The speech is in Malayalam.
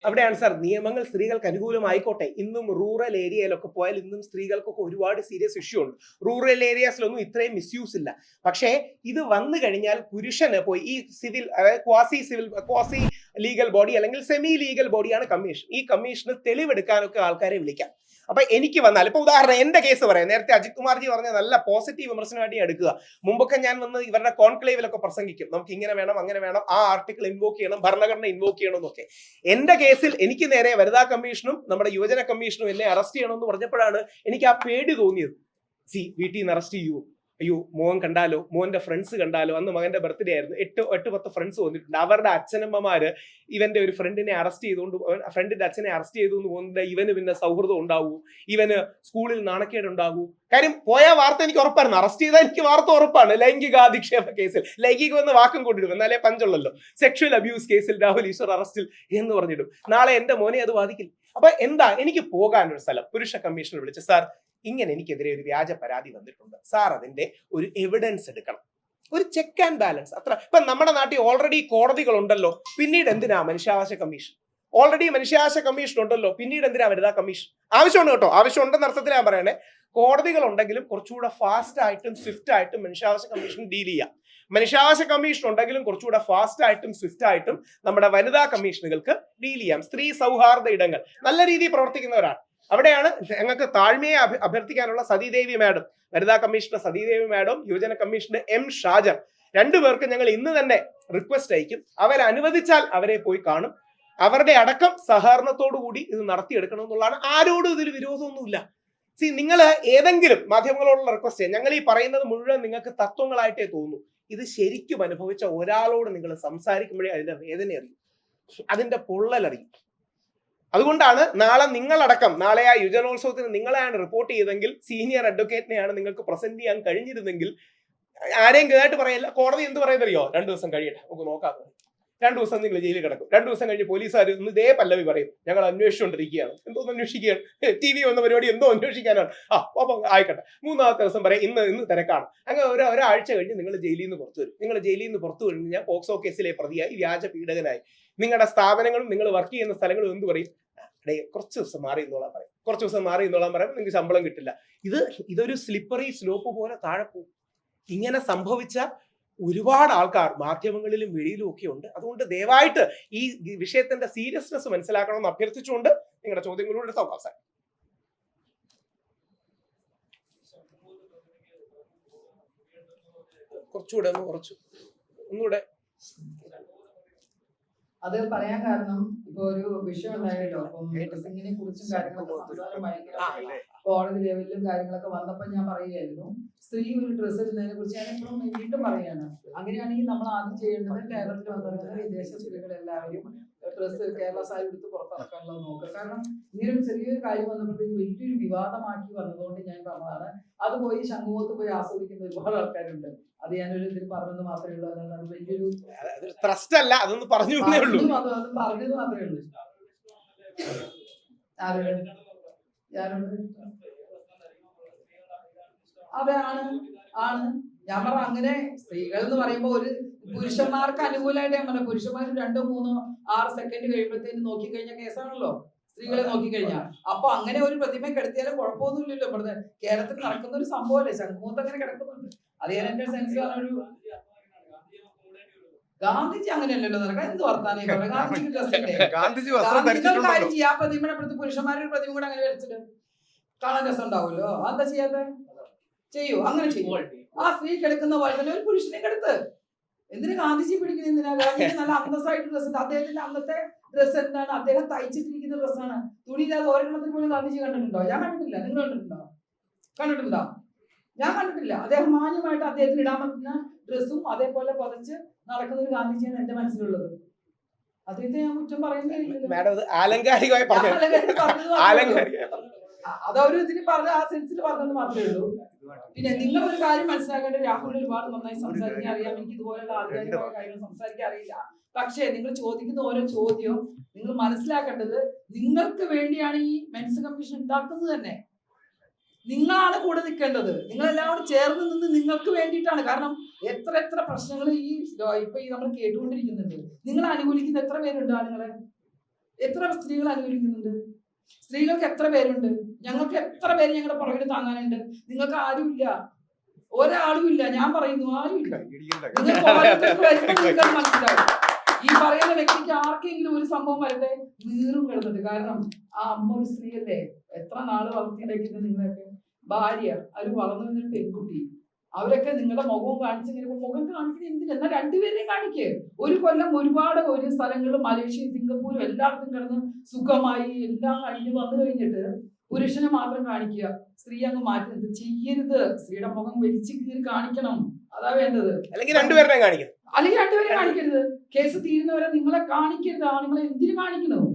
അവിടെയാണ് സാർ നിയമങ്ങൾ സ്ത്രീകൾക്ക് അനുകൂലമായിക്കോട്ടെ. ഇന്നും റൂറൽ ഏരിയയിലൊക്കെ പോയാൽ ഇന്നും സ്ത്രീകൾക്കൊക്കെ ഒരുപാട് സീരിയസ് ഇഷ്യൂ ഉണ്ട്. റൂറൽ ഏരിയാസിലൊന്നും ഇത്രയും മിസ്യൂസ് ഇല്ല. പക്ഷേ ഇത് വന്നു കഴിഞ്ഞാൽ പുരുഷന് പോയി ഈ സിവിൽ, അതായത് ക്വാസി ലീഗൽ ബോഡി അല്ലെങ്കിൽ സെമി ലീഗൽ ബോഡിയാണ് കമ്മീഷൻ. ഈ കമ്മീഷന് തെളിവെടുക്കാനൊക്കെ ആൾക്കാരെ വിളിക്കാം. അപ്പൊ എനിക്ക് വന്നാൽ ഇപ്പൊ ഉദാഹരണം എന്റെ കേസ് പറയാം. നേരത്തെ അജിത് കുമാർജി പറഞ്ഞ നല്ല പോസിറ്റീവ് വിമർശനമായിട്ട് എടുക്കുക. മുമ്പൊക്കെ ഞാൻ വന്ന് ഇവരുടെ കോൺക്ലേവിലൊക്കെ പ്രസംഗിക്കും, നമുക്ക് ഇങ്ങനെ വേണം അങ്ങനെ വേണം, ആ ആർട്ടിക്കിൾ ഇൻവോക്ക് ചെയ്യണം, ഭരണഘടന ഇൻവോക്ക് ചെയ്യണം എന്നൊക്കെ. എന്റെ കേസിൽ എനിക്ക് നേരെ വനിതാ കമ്മീഷനും നമ്മുടെ യുവജന കമ്മീഷനും എന്നെ അറസ്റ്റ് ചെയ്യണമെന്ന് പറഞ്ഞപ്പോഴാണ് എനിക്ക് ആ പേടി തോന്നിയത്. വീട്ടിൽ നിന്ന് അറസ്റ്റ് ചെയ്യുമോ, അയ്യോ മോൻ കണ്ടാലോ, മോന്റെ ഫ്രണ്ട്സ് കണ്ടാലോ. അന്ന് മകന്റെ ബർത്ത്ഡേ ആയിരുന്നു. 8-10 ഫ്രണ്ട്സ് വന്നിട്ടുണ്ട്. അവരുടെ അച്ഛനമ്മമാര് ഇവന്റെ ഒരു ഫ്രണ്ടിനെ അറസ്റ്റ് ചെയ്തുകൊണ്ട്, ഫ്രണ്ടിന്റെ അച്ഛനെ അറസ്റ്റ് ചെയ്തു എന്ന് പോകുന്നത് ഇവന് പിന്നെ സൗഹൃദം ഉണ്ടാവൂ, ഇവന് സ്കൂളിൽ നാണക്കേട് ഉണ്ടാവൂ. കാര്യം പോയ വാർത്ത എനിക്ക് ഉറപ്പായിരുന്നു, അറസ്റ്റ് ചെയ്താൽ എനിക്ക് വാർത്ത ഉറപ്പാണ്. ലൈംഗികാധിക്ഷേപ കേസിൽ, ലൈംഗികം എന്ന വാക്കും കൊണ്ടിടും, എന്നാലേ പഞ്ചുള്ളല്ലോ. സെക്ഷൽ അബ്യൂസ് കേസിൽ രാഹുൽ ഈശ്വർ അറസ്റ്റിൽ എന്ന് പറഞ്ഞിടും. നാളെ എന്റെ മോനെ അത് ബാധിക്കില്ല. അപ്പൊ എന്താ, എനിക്ക് പോകാനൊരു സ്ഥലം പുരുഷ കമ്മീഷണർ വിളിച്ച്, സാർ ഇങ്ങനെ എനിക്കെതിരെ ഒരു വ്യാജ പരാതി വന്നിട്ടുണ്ട് സാർ, അതിന്റെ ഒരു എവിഡൻസ് എടുക്കണം, ഒരു ചെക്ക് ആൻഡ് ബാലൻസ്. അത്ര ഇപ്പൊ നമ്മുടെ നാട്ടിൽ ഓൾറെഡി കോടതികൾ ഉണ്ടല്ലോ, പിന്നീട് എന്തിനാ മനുഷ്യാവകാശ കമ്മീഷൻ? ഓൾറെഡി മനുഷ്യാവകാശ കമ്മീഷൻ ഉണ്ടല്ലോ, പിന്നീട് എന്തിനാ വനിതാ കമ്മീഷൻ? ആവശ്യമുണ്ട് കേട്ടോ, ആവശ്യമുണ്ടെന്ന അർത്ഥത്തിൽ ഞാൻ പറയണേ. കോടതികൾ ഉണ്ടെങ്കിലും കുറച്ചുകൂടെ ഫാസ്റ്റ് ആയിട്ടും സ്വിഫ്റ്റ് ആയിട്ടും മനുഷ്യാവകാശ കമ്മീഷൻ ഡീൽ ചെയ്യാം. മനുഷ്യാവകാശ കമ്മീഷൻ ഉണ്ടെങ്കിലും കുറച്ചുകൂടെ ഫാസ്റ്റ് ആയിട്ടും സ്വിഫ്റ്റ് ആയിട്ടും നമ്മുടെ വനിതാ കമ്മീഷനുകൾക്ക് ഡീൽ ചെയ്യാം. സ്ത്രീ സൗഹാർദ്ദ ഇടങ്ങൾ നല്ല രീതിയിൽ പ്രവർത്തിക്കുന്നവരാണ്. അവിടെയാണ് ഞങ്ങൾക്ക് താഴ്മയെ അഭ്യർത്ഥിക്കാനുള്ള. സതീദേവി മാഡം, വനിതാ കമ്മീഷണർ സതീദേവി മാഡം, യുവജന കമ്മീഷണർ എം ഷാജർ, രണ്ടുപേർക്ക് ഞങ്ങൾ ഇന്ന് തന്നെ റിക്വസ്റ്റ് അയക്കും. അവരനുവദിച്ചാൽ അവരെ പോയി കാണും. അവരുടെ അടക്കം സഹകരണത്തോടു കൂടി ഇത് നടത്തിയെടുക്കണം എന്നുള്ളതാണ്. ആരോടും ഇതിൽ വിരോധമൊന്നുമില്ല. നിങ്ങൾ ഏതെങ്കിലും മാധ്യമങ്ങളോടുള്ള റിക്വസ്റ്റ് ചെയ്യാം. ഞങ്ങൾ ഈ പറയുന്നത് മുഴുവൻ നിങ്ങൾക്ക് തത്വങ്ങളായിട്ടേ തോന്നൂ. ഇത് ശരിക്കും അനുഭവിച്ച ഒരാളോട് നിങ്ങൾ സംസാരിക്കുമ്പോഴേ അതിന്റെ വേദന അറിയും, അതിന്റെ പൊള്ളലറിയും. അതുകൊണ്ടാണ് നാളെ നിങ്ങളടക്കം, നാളെ ആ യുവജനോത്സവത്തിന് നിങ്ങളെയാണ് റിപ്പോർട്ട് ചെയ്തെങ്കിൽ, സീനിയർ അഡ്വക്കേറ്റിനെയാണ് നിങ്ങൾക്ക് പ്രസന്റ് ചെയ്യാൻ കഴിഞ്ഞിരുന്നെങ്കിൽ, ആരെയും കേട്ട് പറയില്ല. കോടതി എന്ത് പറയുന്നറിയോ, 2 ദിവസം കഴിയട്ടെ നമുക്ക് നോക്കാം. 2 ദിവസം നിങ്ങൾ ജയിലിൽ കിടക്കും. 2 ദിവസം കഴിഞ്ഞ് പോലീസുകാർ ഇന്ന് ഇതേ പല്ലവി പറയും, ഞങ്ങൾ അന്വേഷിച്ചുകൊണ്ടിരിക്കുകയാണ്. എന്തോന്ന് അന്വേഷിക്കുകയാണ്? TV വന്ന പരിപാടി എന്തോ അന്വേഷിക്കാനാണ്. അപ്പം ആയിക്കട്ടെ. 3-ാമത്തെ ദിവസം പറയും ഇന്ന് തിരക്കാണ്. അങ്ങനെ ഒരാഴ്ച കഴിഞ്ഞ് നിങ്ങൾ ജയിലിൽ നിന്ന് പുറത്തു വരും. നിങ്ങൾ ജയിലിൽ നിന്ന് പുറത്തു കഴിഞ്ഞാൽ പോക്സോ കേസിലെ പ്രതിയായി, വ്യാജ പീഡകനായി. നിങ്ങളുടെ സ്ഥാപനങ്ങളും നിങ്ങൾ വർക്ക് ചെയ്യുന്ന സ്ഥലങ്ങളും എന്ത് പറയും? കുറച്ച് ദിവസം മാറി എന്നോളാൻ പറയും. കുറച്ച് ദിവസം മാറി എന്നോളാൻ പറയുമ്പോൾ നിങ്ങൾക്ക് ശമ്പളം കിട്ടില്ല. ഇതൊരു സ്ലിപ്പറി സ്ലോപ്പ് പോലെ താഴെ പോകും. ഇങ്ങനെ സംഭവിച്ച ഒരുപാട് ആൾക്കാർ മാധ്യമങ്ങളിലും വെളിയിലും ഒക്കെ ഉണ്ട്. അതുകൊണ്ട് ദയവായിട്ട് ഈ വിഷയത്തിന്റെ സീരിയസ്നെസ് മനസ്സിലാക്കണമെന്ന് അഭ്യർത്ഥിച്ചുകൊണ്ട് നിങ്ങളുടെ ചോദ്യങ്ങളോട് എടുത്ത അവസാനം. കുറച്ചുകൂടെ ഒന്നുകൂടെ അത് പറയാൻ കാരണം ഇപ്പൊ ഒരു വിഷയം ഉണ്ടായല്ലോ, ഡ്രസ്സിങ്ങിനെ കുറിച്ചും കാര്യങ്ങളൊക്കെ സംസാരം ഭയങ്കര കോടതി ലെവലിലും കാര്യങ്ങളൊക്കെ വന്നപ്പോ ഞാൻ പറയുകയായിരുന്നു, സ്ത്രീ ഒരു ഡ്രസ്സ് ഇടുന്നതിനെ കുറിച്ച് ഞാൻ ഇപ്പോഴും വീണ്ടും പറയാണ്. അങ്ങനെയാണെങ്കിൽ നമ്മൾ ആദ്യം ചെയ്യേണ്ടത് കേരളത്തിൽ വന്നിരുന്ന വിദേശ സ്ത്രീകൾ എല്ലാവരും ഡ്രസ്സ് കേരള സാരി എടുത്ത് പുറത്തിറക്കാനുള്ളത് നോക്കുക. കാരണം ഇങ്ങനെ ഒരു ചെറിയൊരു കാര്യം വന്നപ്പോഴത്തേക്ക് വലിയൊരു വിവാദമാക്കി വന്നതുകൊണ്ട് ഞാൻ പറഞ്ഞതാണ്. അത് പോയി ശംഖുമുഖത്ത് പോയി ആസ്വദിക്കുന്ന ഒരുപാട് ആൾക്കാരുണ്ട്. അത് ഞാനൊരു ഇതിൽ പറഞ്ഞത് മാത്രമേ ഉള്ളൂ. അത് വലിയൊരു ട്രസ്റ്റ് അല്ല, അതൊന്ന് പറഞ്ഞു പറഞ്ഞത് മാത്രമേ ഉള്ളൂ. ആണ് ഞാൻ പറഞ്ഞ, അങ്ങനെ സ്ത്രീകൾ എന്ന് പറയുമ്പോ ഒരു പുരുഷന്മാർക്ക് അനുകൂലമായിട്ട് ഞാൻ പറഞ്ഞ, പുരുഷന്മാർ 2, 3, 6 സെക്കൻഡ് കഴിയുമ്പോഴത്തേന് നോക്കിക്കഴിഞ്ഞ കേസാണല്ലോ സ്ത്രീകളെ നോക്കിക്കഴിഞ്ഞാൽ. അപ്പൊ അങ്ങനെ ഒരു പ്രതിമ കിടത്തിയാലും കുഴപ്പമൊന്നുമില്ലല്ലോ. ഇവിടുത്തെ കേരളത്തിൽ നടക്കുന്ന ഒരു സംഭവമല്ലേ, ശംഖുമുഖത്ത് അങ്ങനെ കിടക്കുന്നുണ്ട്. അത് ഞാൻ എന്റെ സെൻസ് ഒരു ഗാന്ധിജി അങ്ങനെയല്ലല്ലോ നടക്കാൻ. എന്ത് വർത്താനം കാര്യം ചെയ്യാ, പ്രതിമയുടെ അടുത്ത് പുരുഷന്മാരുടെ പ്രതിമ കൂടെ അങ്ങനെ വരച്ചിട്ട് കാണാൻ രസം ഉണ്ടാവുമല്ലോ. എന്താ ചെയ്യാത്ത? ചെയ്യൂ, അങ്ങനെ ചെയ്യൂ. ആ സ്ത്രീ കിടക്കുന്ന പോലെ തന്നെ ഒരു പുരുഷനെ കിടത്ത്. എന്തിനു ഗാന്ധിജി പിടിക്കുന്നത്? എന്തിനാ? ഗാന്ധിജി നല്ല അന്തസ്സായിട്ട് ഡ്രസ്സ്, അദ്ദേഹത്തിന്റെ അന്നത്തെ ഡ്രസ്സ് എന്താണ്? അദ്ദേഹം തയ്ച്ചിട്ടിരിക്കുന്ന ഡ്രസ്സാണ്. തുണിയില്ലാതെ ഒരെണ്ണത്തിൽ പോലും ഗാന്ധിജി കണ്ടിട്ടുണ്ടോ? ഞാൻ കണ്ടിട്ടില്ല. നിങ്ങൾ കണ്ടിട്ടുണ്ടോ? ഞാൻ കണ്ടിട്ടില്ല. അദ്ദേഹം മാന്യമായിട്ട് അദ്ദേഹത്തിന് ഇടാൻ പറ്റുന്ന ഡ്രസ്സും അതേപോലെ പതച്ച് നടക്കുന്ന ഒരു ഗാന്ധിജിയാണ് എന്റെ മനസ്സിലുള്ളത്. അദ്ദേഹത്തെ ഞാൻ കുറ്റം പറയുന്നില്ല. അതവര് ഇതിന് പറഞ്ഞ ആ സെൻസിൽ പറഞ്ഞത് മാത്രമേ ഉള്ളൂ. പിന്നെ നിങ്ങൾ ഒരു കാര്യം മനസ്സിലാക്കേണ്ട, രാഹുൽ ഒരുപാട് നന്നായി സംസാരിക്കാൻ അറിയാം. എനിക്ക് ഇതുപോലുള്ള ആധികാരികമായ കാര്യങ്ങൾ സംസാരിക്കാൻ അറിയില്ല. പക്ഷേ നിങ്ങൾ ചോദിക്കുന്ന ഓരോ ചോദ്യവും നിങ്ങൾ മനസ്സിലാക്കേണ്ടത്, നിങ്ങൾക്ക് വേണ്ടിയാണ് ഈ മെൻസ് കമ്മീഷൻ ഉണ്ടാക്കുന്നത് തന്നെ. നിങ്ങളാണ് കൂടെ നിൽക്കേണ്ടത്. നിങ്ങളെല്ലാവരും ചേർന്ന് നിന്ന് നിങ്ങൾക്ക് വേണ്ടിയിട്ടാണ്. കാരണം എത്ര പ്രശ്നങ്ങൾ ഈ നമ്മൾ കേട്ടുകൊണ്ടിരിക്കുന്നുണ്ട്. നിങ്ങൾ അനുകൂലിക്കുന്ന എത്ര പേരുണ്ട് ആളുകളെ? എത്ര സ്ത്രീകൾ അനുകൂലിക്കുന്നുണ്ട്? സ്ത്രീകൾക്ക് എത്ര പേരുണ്ട്? ഞങ്ങൾക്ക് എത്ര പേര് ഞങ്ങളുടെ പുറകിൽ താങ്ങാനുണ്ട്? നിങ്ങൾക്ക് ആരുമില്ല, ഒരാളും ഇല്ല. ഞാൻ പറയുന്നു, ആരുമില്ല. നിങ്ങൾക്ക് ഓരോരുത്തർക്ക് വരുമ്പോൾ നിങ്ങൾക്ക് മനസ്സിലാവും. ഈ പറയുന്ന വ്യക്തിക്ക് ആർക്കെങ്കിലും ഒരു സംഭവം വരട്ടെ, നീറും കിടന്നിട്ട്. കാരണം ആ അമ്മ ഒരു സ്ത്രീയല്ലേ, എത്ര നാള് വളർത്തിയിട്ടേക്കുന്നത് നിങ്ങളൊക്കെ ഭാര്യ, അവർ വളർന്നു വന്നൊരു പെൺകുട്ടി, അവരൊക്കെ നിങ്ങളുടെ മുഖവും കാണിച്ച് ഇങ്ങനെ മുഖം കാണിക്കുന്നത് എന്തിനാ? എന്നാൽ രണ്ടുപേരെയും കാണിക്കേ. ഒരു കൊല്ലം ഒരുപാട് ഒരു സ്ഥലങ്ങളിലും മലേഷ്യയും സിംഗപ്പൂരും എല്ലായിടത്തും കിടന്ന് സുഖമായി എല്ലാം കഴിഞ്ഞ് വന്നു കഴിഞ്ഞിട്ട് പുരുഷനെ മാത്രം കാണിക്കുക, സ്ത്രീ അങ്ങ് മാറ്റുന്നത് ചെയ്യരുത്. സ്ത്രീയുടെ മുഖം വലിച്ചു കീറി കാണിക്കണം, അതാ വേണ്ടത്. അല്ലെങ്കിൽ രണ്ടുപേരുടെയും കാണിക്കണം. അല്ലെങ്കിൽ രണ്ടുപേരും കാണിക്കരുത്. കേസ് തീരുന്നവരെ നിങ്ങളെ കാണിക്കരുത്. ആണുങ്ങളെ എന്തിനു കാണിക്കണോ?